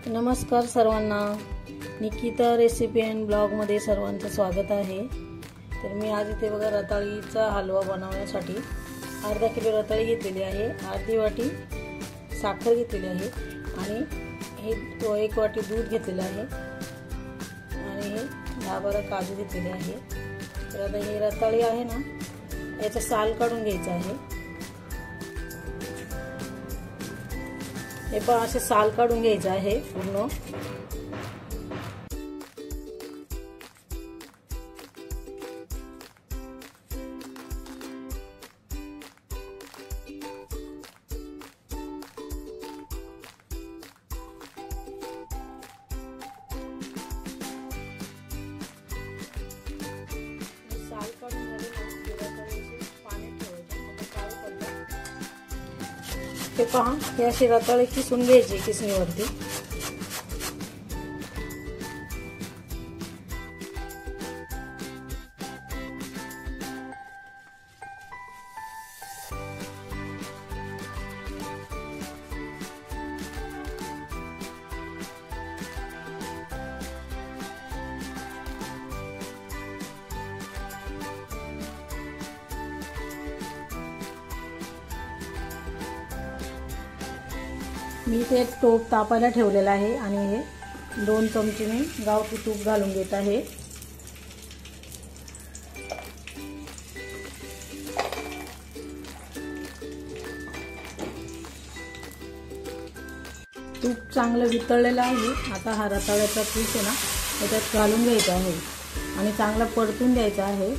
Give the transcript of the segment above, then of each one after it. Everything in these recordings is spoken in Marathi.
नमस्कार सर्वांना, निकिता रेसिपी अँड ब्लॉगमध्ये सर्वांचं स्वागत आहे। तर मी आज इथे बघा रताळीचा हलवा बनवण्यासाठी अर्धा किलो रताळी घेतलेली आहे, अर्धी वाटी साखर घेतलेली आहे आणि हे 1 वाटी दूध घेतलेलं आहे आणि हे 10-12 काजू घेतलेले आहे। तर आता हे रताळी आहे ना, याचा साल काढून घ्यायचा आहे। हे पण असे साल काढून घ्यायचं आहे पूर्ण। साल काढून झाले पाणी ठेवायचं। हे पहा, हे अशी रताळी किसून घ्यायची किसणीवरती। मी ते टोप तापायला ठेवलेला आहे आणि हे 2 चमचे मी गावठी तूप घालून घेत आहे। तूप चांगलं वितळलेलं आहे। आता हा रताळ्याचा पीस आहे ना, त्याच्यात घालून घ्यायचा आहे आणि चांगला परतून द्यायचा आहे।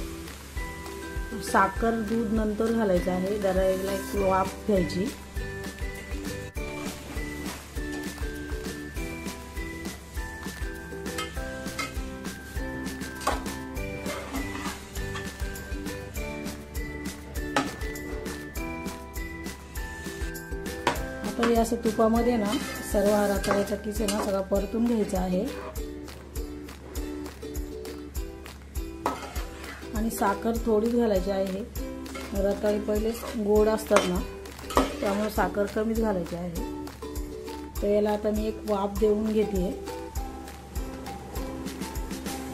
साखर दूध नंतर घालायचं आहे, जरा एक वाफ घ्यायची। आता हे असं तुपामध्ये ना सर्व रताळ्याचा किस आहे ना सगळा परतून घ्यायचा आहे आणि साखर थोडीच घालायची आहे। रताळी पहिले गोड असतात ना, त्यामुळे साखर कमीच घालायची आहे। तर याला आता मी एक वाफ देऊन घेते।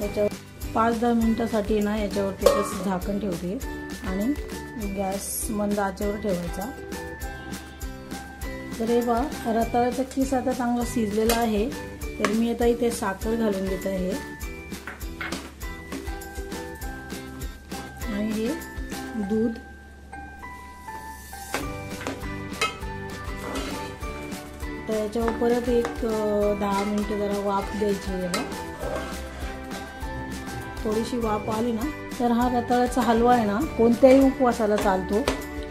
याच्यावर 5-10 मिनिटासाठी ना याच्यावरती असं झाकण ठेवते आणि गॅस मंद आचेवर ठेवायचा। तर हे पहा, रताळ्याचा किस आता चांगला शिजलेला आहे। तर मी आता इथे साखर घालून घेत आहे आणि हे दूध। तर याच्यावर परत एक 10 मिनिटं जरा वाफ द्यायची आहे। थोडीशी वाफ आली ना, तर हा रताळ्याचा हलवा आहे ना कोणत्याही उपवासाला चालतो।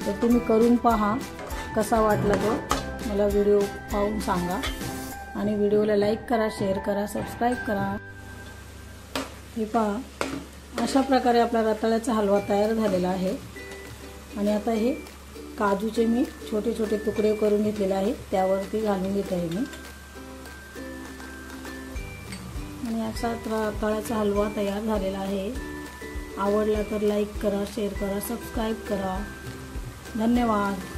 तर तुम्ही करून पहा, कसा वाटला तो मला व्हिडिओ पाहून सांगा आणि व्हिडिओला लाईक करा, शेअर करा, सबस्क्राईब करा। हे पहा, अशा प्रकारे आपला रताळ्याचा हलवा तयार झालेला आहे आणि आता हे काजूचे मी छोटे छोटे तुकडे करून घेतलेले आहे, त्यावरती घालून घेत आहे मी आणि असा रताळ्याचा हलवा तयार झालेला आहे। आवडला तर लाईक करा, शेअर करा, सबस्क्राईब करा। धन्यवाद।